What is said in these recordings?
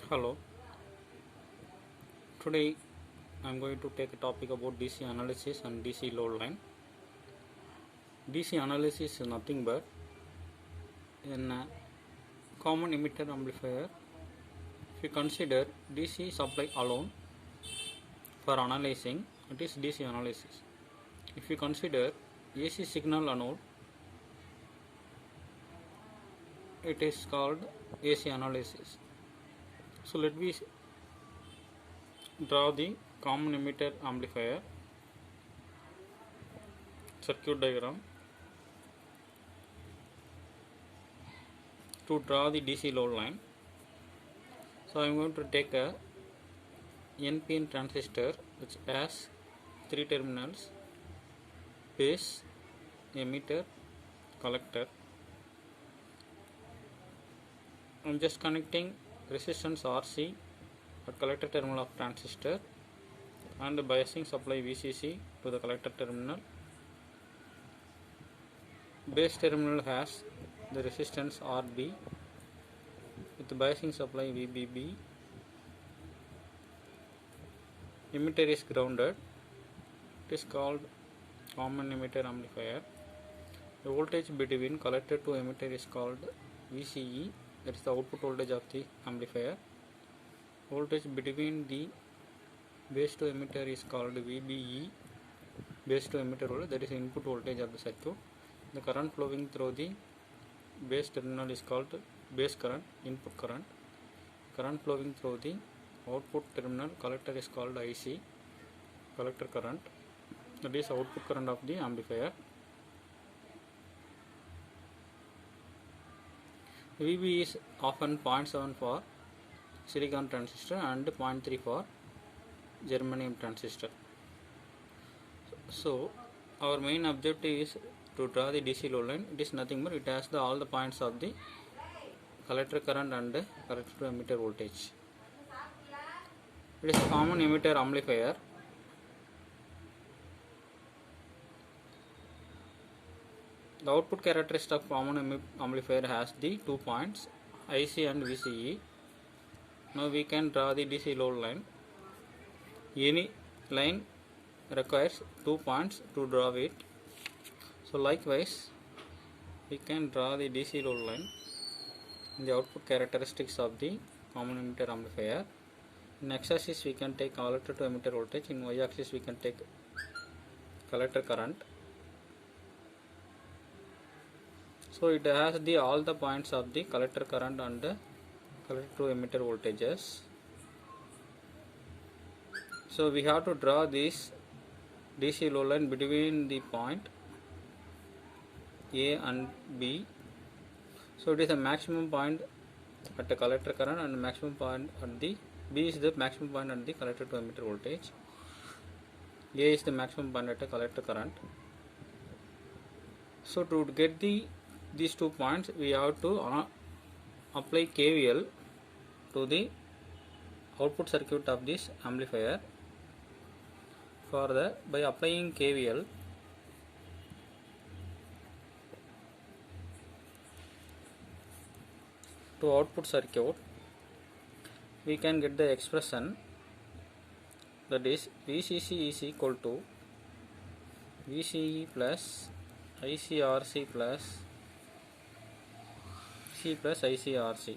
Hello, today I am going to take a topic about DC analysis and DC load line. DC analysis is nothing but in a common emitter amplifier. If you consider DC supply alone for analyzing, it is DC analysis. If you consider AC signal anode, it is called AC analysis. So let me draw the common emitter amplifier circuit diagram to draw the DC load line. So I am going to take a NPN transistor which has 3 terminals: base, emitter, collector. I am just connecting resistance RC at collector terminal of transistor and biasing supply VCC to the collector terminal. Base terminal has the resistance RB with biasing supply VBB. Emitter is grounded. It is called common emitter amplifier. The voltage between collector to emitter is called VCE, that is the output voltage of the amplifier. Voltage between the base to emitter is called VBE, base to emitter voltage, that is input voltage of the circuit. The current flowing through the base terminal is called base current, input current. Current flowing through the output terminal collector is called IC, collector current, that is output current of the amplifier. VB is often 0.7 for silicon transistor and 0.3 for germanium transistor. So our main objective is to draw the DC load line. It is nothing but it has all the points of the collector current and collector to emitter voltage. It is a common emitter amplifier. The output characteristic of common amplifier has the 2 points IC and VCE. Now we can draw the DC load line. Any line requires 2 points to draw it. So likewise we can draw the DC load line in the output characteristics of the common emitter amplifier. In x-axis we can take collector to emitter voltage, in y-axis we can take collector current. So it has all the points of the collector current and collector to emitter voltages. So we have to draw this DC load line between the point A and B. So it is the maximum point at the collector current and maximum point at the B is the maximum point at the collector to emitter voltage. A is the maximum point at the collector current. So to get these 2 points we have to apply KVL to the output circuit of this amplifier. By applying KVL, to output circuit, we can get the expression, that is VCC is equal to VCE plus ICRC plus C plus ICRC.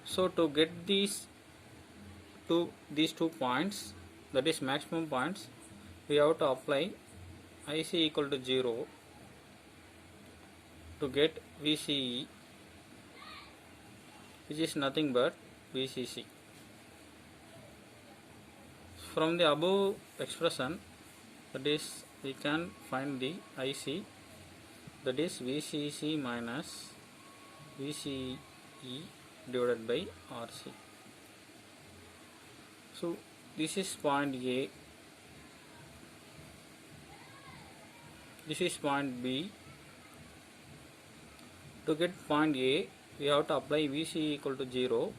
So to get these two points, that is maximum points, we have to apply IC equal to 0 to get VCE, which is nothing but VCC. From the above expression, that is we can find the IC, that is VCC minus VCE divided by RC. So this is point A, this is point B. To get point A, we have to apply VC equal to 0,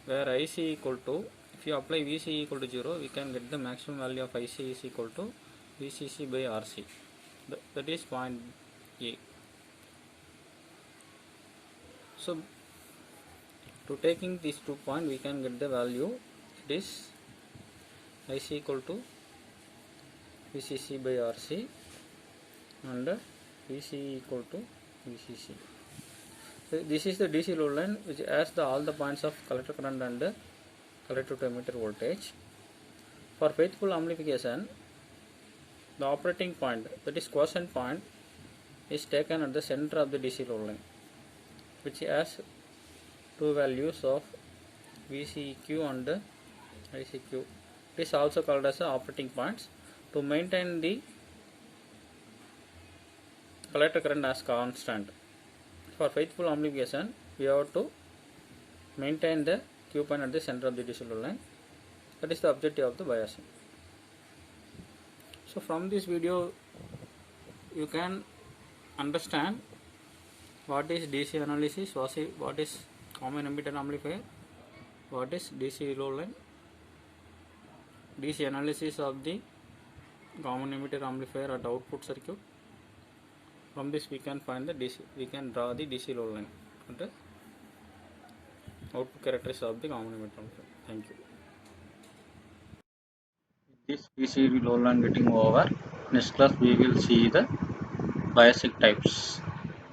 where IC equal to, if you apply VC equal to 0, we can get the maximum value of IC is equal to VCC by RC. That is point A. So To taking these 2 points, we can get the value. It is IC equal to VCC by RC and VCE equal to VCC. So this is the DC load line which has all the points of collector current and collector to emitter voltage. For faithful amplification, the operating point, that is quiescent point, is taken at the center of the DC load line, which has two values of VCEQ and ICQ. It is also called as operating points to maintain the collector current as constant. For faithful amplification, we have to maintain the Q point at the center of the DC load line. That is the objective of the biasing. So from this video, you can understand what is DC analysis, what is common emitter amplifier, what is DC load line, DC analysis of the common emitter amplifier at output circuit. From this we can find the DC, we can draw the DC load line and the output characteristics of the common emitter amplifier. Thank you. This VCD load line getting over. Next class we will see the biasing types.